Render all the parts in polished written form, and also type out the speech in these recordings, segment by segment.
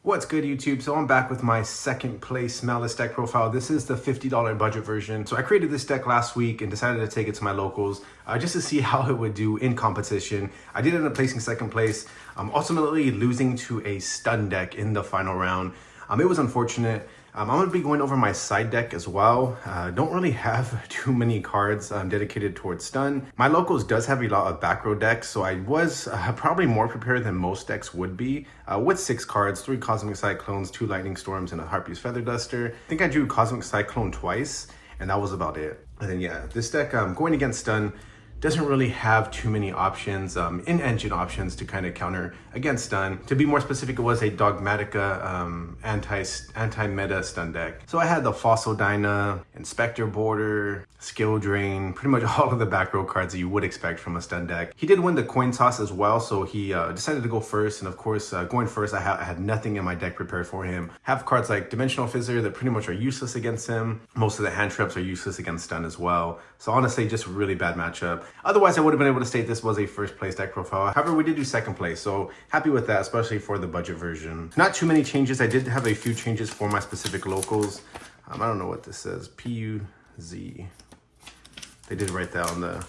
What's good, YouTube? So I'm back with my second place Malice deck profile. This is the $50 budget version. So I created this deck last week and decided to take it to my locals just to see how it would do in competition. I did end up placing second place, ultimately losing to a stun deck in the final round. It was unfortunate. I'm going to be going over my side deck as well. Don't really have too many cards dedicated towards stun. My locals does have a lot of back row decks, so I was probably more prepared than most decks would be. With 6 cards, 3 Cosmic Cyclones, 2 Lightning Storms, and a Harpy's Feather Duster. I think I drew Cosmic Cyclone twice, and that was about it. And then yeah, this deck going against stun doesn't really have too many options, in-engine options to kind of counter against stun. To be more specific, it was a Dogmatica anti-meta stun deck. So I had the Fossil Dyna, Inspector Border, Skill Drain, pretty much all of the back row cards that you would expect from a stun deck. He did win the coin toss as well, so he decided to go first. And of course, going first, I had nothing in my deck prepared for him. Have cards like Dimensional Fizzer that pretty much are useless against him. Most of the hand traps are useless against stun as well. So honestly, just really bad matchup. Otherwise, I would have been able to state this was a first place deck profile. However, we did do second place, so happy with that, especially for the budget version. Not too many changes. I did have a few changes for my specific locals. I don't know what this says, PUZ. They did write that on the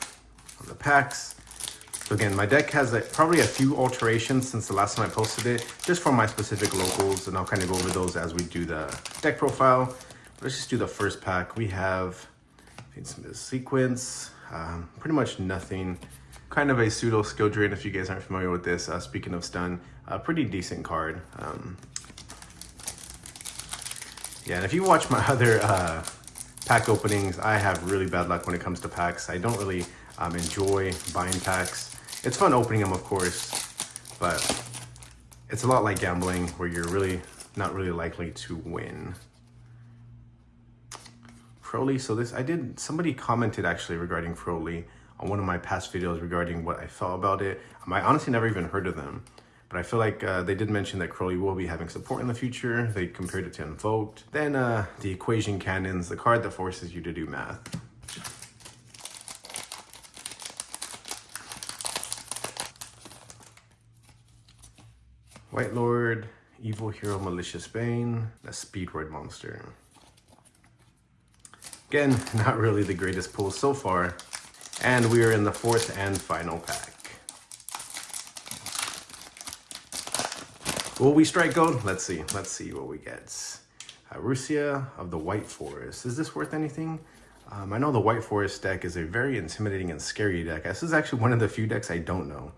packs. So again, my deck has probably a few alterations since the last time I posted it, just for my specific locals, and I'll kind of go over those as we do the deck profile. Let's just do the first pack. We have some sequence, pretty much nothing. Kind of a pseudo skill drain if you guys aren't familiar with this. Speaking of stun, a pretty decent card. Yeah, and if you watch my other pack openings, I have really bad luck when it comes to packs. I don't really enjoy buying packs. It's fun opening them, of course, but it's a lot like gambling where you're really not really likely to win. Crowley, so somebody commented actually regarding Crowley on one of my past videos regarding what I felt about it. I honestly never even heard of them, but I feel like they did mention that Crowley will be having support in the future. They compared it to Invoked. Then the Equation Cannons, the card that forces you to do math. White Lord, Evil Hero, Malicious Bane, a Speedroid monster. Again, not really the greatest pull so far. And we are in the fourth and final pack. Will we strike gold? Let's see what we get. Rusia of the White Forest. Is this worth anything? I know the White Forest deck is a very intimidating and scary deck. This is actually one of the few decks I don't know.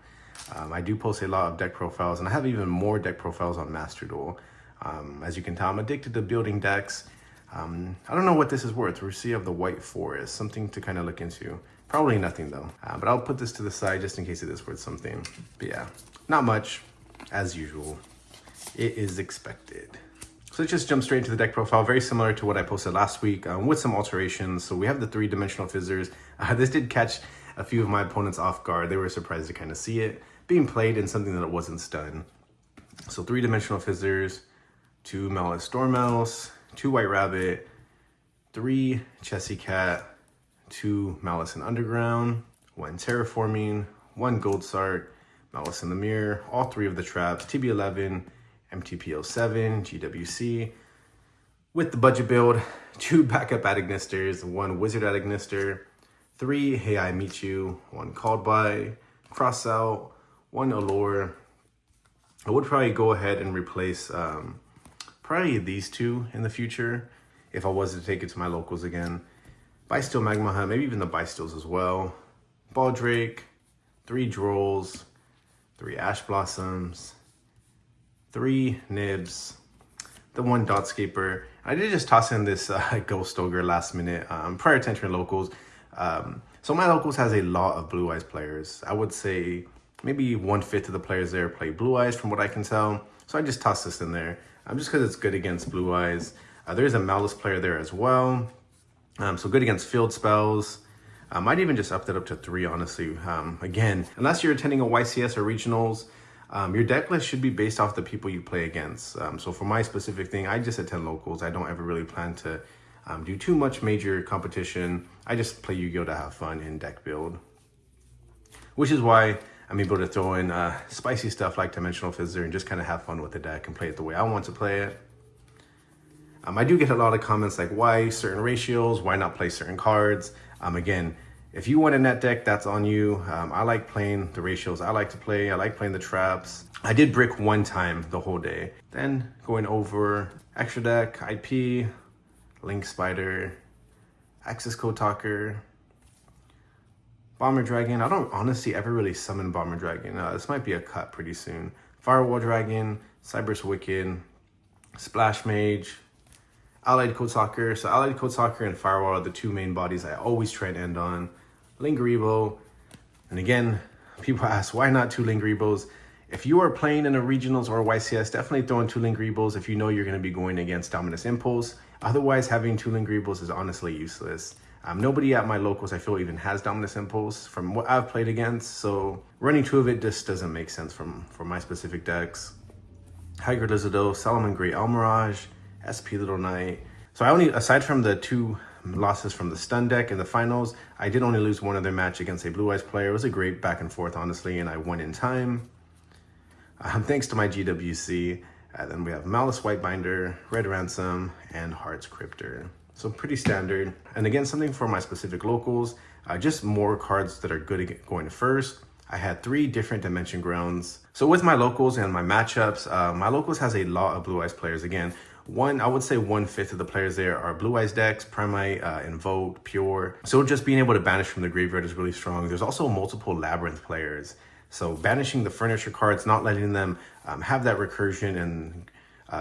I do post a lot of deck profiles, and I have even more deck profiles on Master Duel. As you can tell, I'm addicted to building decks. I don't know what this is worth. Rusia of the White Forest, something to kind of look into. Probably nothing though, but I'll put this to the side just in case it is worth something. But yeah, not much, as usual. It is expected. So let's just jump straight into the deck profile, very similar to what I posted last week with some alterations. So we have the 3-dimensional Fizzers. This did catch a few of my opponents off guard. They were surprised to kind of see it being played in something that it wasn't stun. So 3-dimensional Fizzers, 2 Malice Stormmouse, 2 White Rabbit, 3 Chessy Cat, 2 Malice in Underground, 1 Terraforming, 1 Gold Sart, Malice in the Mirror, all 3 of the traps, TB11, MTP07, GWC. With the budget build, 2 backup Adignisters, 1 Wizard Adignister, 3 Hey I Meet You, 1 Called By, Cross Out, 1 Allure. I would probably go ahead and replace probably these 2 in the future if I was to take it to my locals again. Bysteel Magma Hunt, maybe even the Bysteels as well. Baldrake, 3 Drolls, 3 Ash Blossoms, 3 Nibs, the 1 Dotscaper. I did just toss in this Ghost Ogre last minute prior to entering locals. So my locals has a lot of Blue Eyes players. I would say maybe 1/5 of the players there play Blue Eyes from what I can tell. So I just tossed this in there just because it's good against Blue Eyes. There's a Malice player there as well. So good against field spells. I might even just up that up to 3, honestly. Again, unless you're attending a YCS or regionals, your deck list should be based off the people you play against. So for my specific thing, I just attend locals. I don't ever really plan to do too much major competition. I just play Yu-Gi-Oh to have fun in deck build. Which is why I'm able to throw in spicy stuff like Dimensional Fizzer and just kind of have fun with the deck and play it the way I want to play it. I do get a lot of comments like why certain ratios, why not play certain cards. Again, if you want a net deck, that's on you. I like playing the ratios I like to play. I like playing the traps. I did brick one time the whole day. Then going over extra deck, IP, Link Spider, Axis Code Talker, Bomber Dragon. I don't honestly ever really summon Bomber Dragon. This might be a cut pretty soon. Firewall Dragon, Cyberse Wicked, Splash Mage, Allied Code Talker. So Allied Code Talker and Firewall are the two main bodies I always try and end on. Lingaribo. And again, people ask, why not two Lingaribos? If you are playing in a regionals or a YCS, definitely throw in two Lingaribos if you know you're going to be going against Dominus Impulse. Otherwise, having two Lingaribos is honestly useless. Nobody at my locals I feel even has Dominus Impulse from what I've played against. So running two of it just doesn't make sense for my specific decks. Hygrid Lizardo, Solomon Great Almirage, SP Little Knight. So I only, aside from the two losses from the stun deck in the finals, I did only lose one other match against a Blue Eyes player. It was a great back and forth, honestly, and I won in time. Thanks to my GWC. Then we have Malice Whitebinder, Red Ransom, and Hearts Cryptor. So pretty standard. And again, something for my specific locals, just more cards that are good at going first. I had 3 different Dimension Grounds. So with my locals and my matchups, my locals has a lot of Blue Eyes players. Again, I would say 1/5 of the players there are Blue Eyes decks, Primite, Invoke, Pure. So just being able to banish from the graveyard is really strong. There's also multiple Labyrinth players. So banishing the furniture cards, not letting them have that recursion and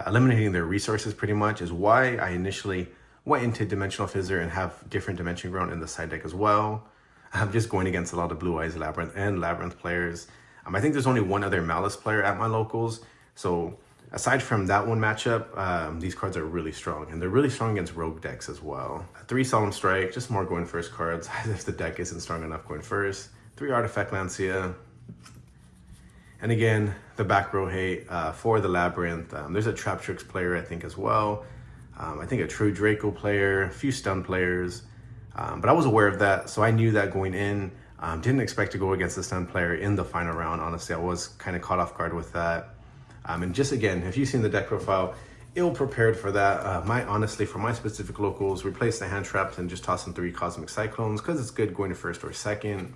eliminating their resources pretty much is why I initially went into Dimensional Fizzer and have different Dimension Ground in the side deck as well. I'm just going against a lot of Blue Eyes Labyrinth and Labyrinth players. I think there's only one other Malice player at my locals. So aside from that one matchup, these cards are really strong. And they're really strong against rogue decks as well. 3 Solemn Strike, just more going first cards if the deck isn't strong enough going first. 3 Artifact Lancia. And again, the back row hate for the Labyrinth. There's a Traptrix player, I think, as well. I think a True Draco player, a few stun players. But I was aware of that, so I knew that going in. Didn't expect to go against the stun player in the final round. Honestly, I was kind of caught off guard with that. And just again, if you've seen the deck profile, ill prepared for that. Honestly, for my specific locals, replace the hand traps and just toss in 3 Cosmic Cyclones because it's good going to first or second.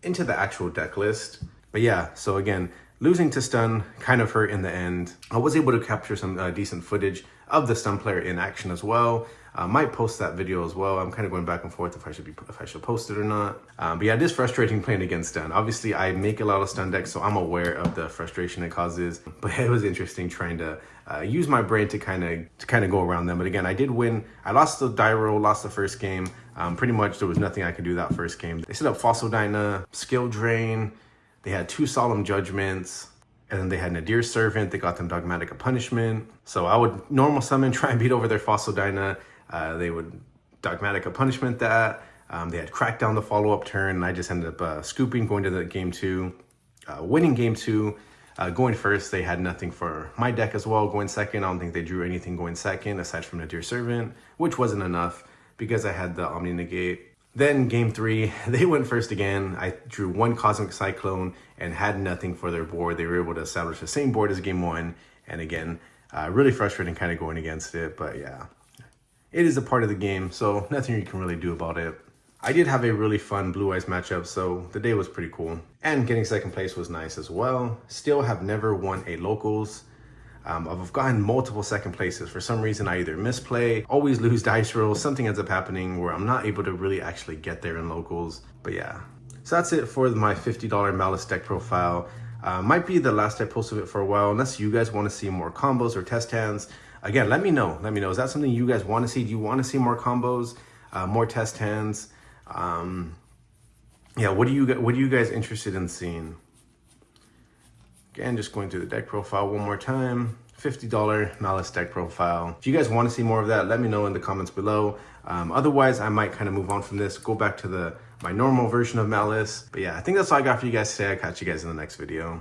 Into the actual deck list. But yeah, so again, losing to stun kind of hurt in the end. I was able to capture some decent footage of the stun player in action as well. Might post that video as well. I'm kind of going back and forth if I should post it or not. But yeah, it is frustrating playing against stun. Obviously, I make a lot of stun decks, so I'm aware of the frustration it causes. But it was interesting trying to use my brain to kind of go around them. But again, I did win. I lost the die roll, lost the first game. Pretty much there was nothing I could do that first game. They set up Fossil Dyna, Skill Drain. They had 2 Solemn Judgments. And then they had Nadir Servant. They got them Dogmatic Punishment. So I would normal summon, try and beat over their Fossil Dyna. They would Dogmatic Punishment that. They had Crackdown the follow-up turn. And I just ended up scooping, going to the game 2, winning game 2. Going first, they had nothing for my deck as well. Going second, I don't think they drew anything going second, aside from Nadir Servant, which wasn't enough because I had the Omni Negate. Then game 3, they went first again. I drew 1 Cosmic Cyclone and had nothing for their board. They were able to establish the same board as game 1. And again, really frustrating kind of going against it. But yeah, it is a part of the game, so nothing you can really do about it. I did have a really fun Blue Eyes matchup, so the day was pretty cool. And getting second place was nice as well. Still have never won a locals. I've gotten multiple second places. For some reason, I either misplay, always lose dice rolls, something ends up happening where I'm not able to really actually get there in locals. But yeah, so that's it for my $50 Malice deck profile. Might be the last I post of it for a while, unless you guys want to see more combos or test hands. Again, let me know. Let me know. Is that something you guys want to see? Do you want to see more combos, more test hands? Yeah, what are you guys interested in seeing? Again, just going through the deck profile one more time. $50 Malice deck profile. If you guys want to see more of that, let me know in the comments below. Otherwise, I might kind of move on from this, go back to my normal version of Malice. But yeah, I think that's all I got for you guys today. I'll catch you guys in the next video.